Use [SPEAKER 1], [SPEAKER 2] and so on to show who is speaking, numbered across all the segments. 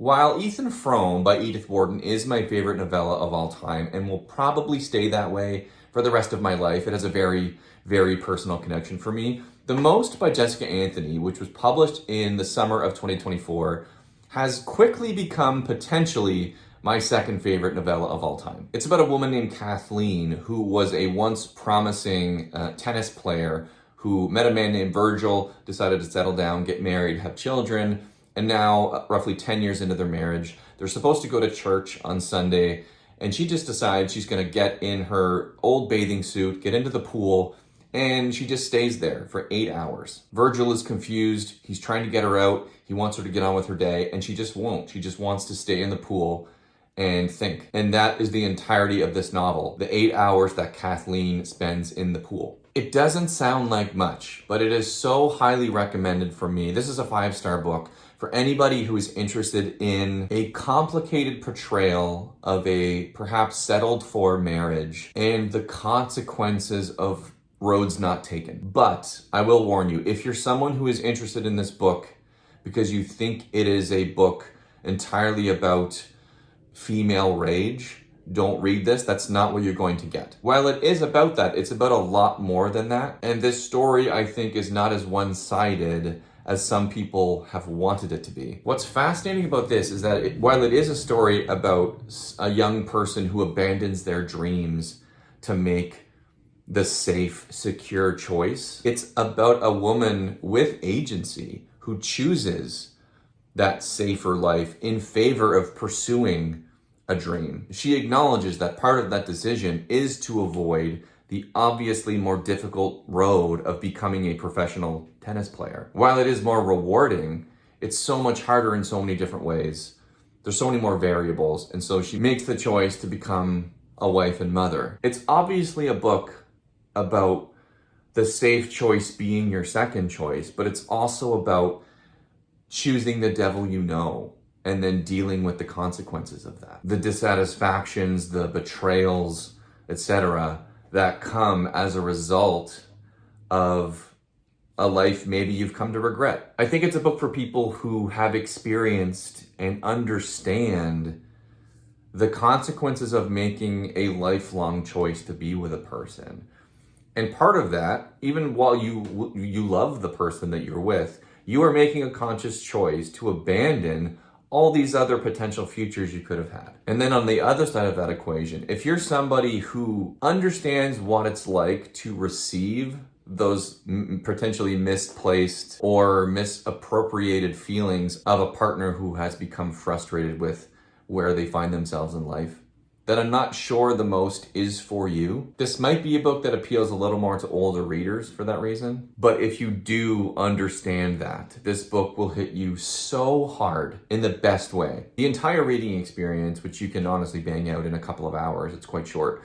[SPEAKER 1] While Ethan Frome by Edith Wharton is my favorite novella of all time and will probably stay that way for the rest of my life, it has a very, very personal connection for me. The Most by Jessica Anthony, which was published in the summer of 2024, has quickly become potentially my second favorite novella of all time. It's about a woman named Kathleen who was a once promising tennis player who met a man named Virgil, decided to settle down, get married, have children, and now, roughly 10 years into their marriage, they're supposed to go to church on Sunday, and she just decides she's going to get in her old bathing suit, get into the pool, and she just stays there for 8 hours. Virgil is confused. He's trying to get her out. He wants her to get on with her day, and she just won't. She just wants to stay in the pool and think. And that is the entirety of this novel, the 8 hours that Kathleen spends in the pool. It doesn't sound like much, but it is so highly recommended for me. This is a 5-star book for anybody who is interested in a complicated portrayal of a perhaps settled for marriage and the consequences of roads not taken. But I will warn you, if you're someone who is interested in this book because you think it is a book entirely about female rage, don't read this. That's not what you're going to get. While it is about that, it's about a lot more than that. And this story, I think, is not as one-sided as some people have wanted it to be. What's fascinating about this is that while it is a story about a young person who abandons their dreams to make the safe, secure choice, it's about a woman with agency who chooses that safer life in favor of pursuing a dream. She acknowledges that part of that decision is to avoid the obviously more difficult road of becoming a professional tennis player. While it is more rewarding, it's so much harder in so many different ways. There's so many more variables, and so she makes the choice to become a wife and mother. It's obviously a book about the safe choice being your second choice, but it's also about choosing the devil you know and then dealing with the consequences of that. The dissatisfactions, the betrayals, etc., that come as a result of a life maybe you've come to regret. I think it's a book for people who have experienced and understand the consequences of making a lifelong choice to be with a person. And part of that, even while you love the person that you're with, you are making a conscious choice to abandon all these other potential futures you could have had. And then on the other side of that equation, if you're somebody who understands what it's like to receive those potentially misplaced or misappropriated feelings of a partner who has become frustrated with where they find themselves in life, that I'm not sure The Most is for you. This might be a book that appeals a little more to older readers for that reason. But if you do understand that, this book will hit you so hard in the best way. The entire reading experience, which you can honestly bang out in a couple of hours, it's quite short,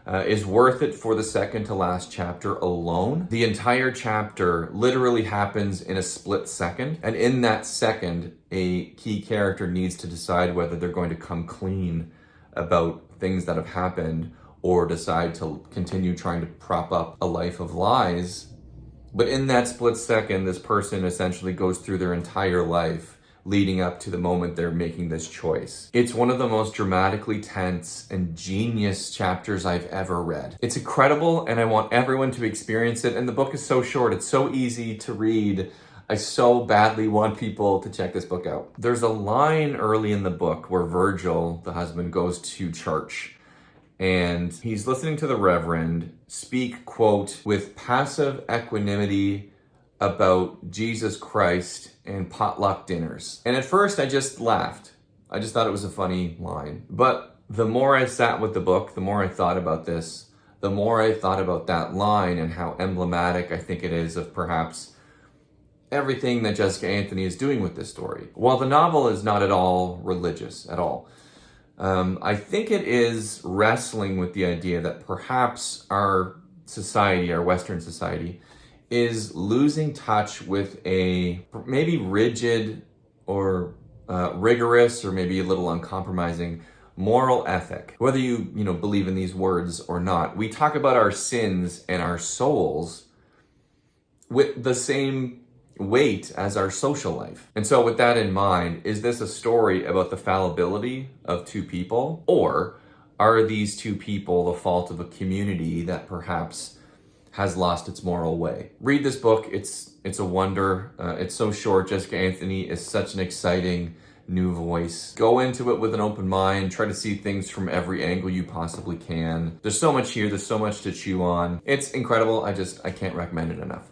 [SPEAKER 1] is worth it for the second to last chapter alone. The entire chapter literally happens in a split second. And in that second, a key character needs to decide whether they're going to come clean about things that have happened or decide to continue trying to prop up a life of lies. But in that split second, this person essentially goes through their entire life leading up to the moment they're making this choice. It's one of the most dramatically tense and genius chapters I've ever read. It's incredible, and I want everyone to experience it. And the book is so short, it's so easy to read. I so badly want people to check this book out. There's a line early in the book where Virgil, the husband, goes to church and he's listening to the Reverend speak, quote, with passive equanimity about Jesus Christ and potluck dinners. And at first I just laughed. I just thought it was a funny line. But the more I sat with the book, the more I thought about this, the more I thought about that line and how emblematic I think it is of perhaps everything that Jessica Anthony is doing with this story. While the novel is not at all religious at all, I think it is wrestling with the idea that perhaps our society, our Western society, is losing touch with a maybe rigid or rigorous or maybe a little uncompromising moral ethic. Whether you believe in these words or not, we talk about our sins and our souls with the same weight as our social life. And so with that in mind, is this a story about the fallibility of two people, or are these two people the fault of a community that perhaps has lost its moral way? Read this book. It's a wonder. It's so short. Jessica Anthony is such an exciting new voice. Go into it with an open mind. Try to see things from every angle you possibly can. There's so much here. There's so much to chew on. It's incredible. I can't recommend it enough.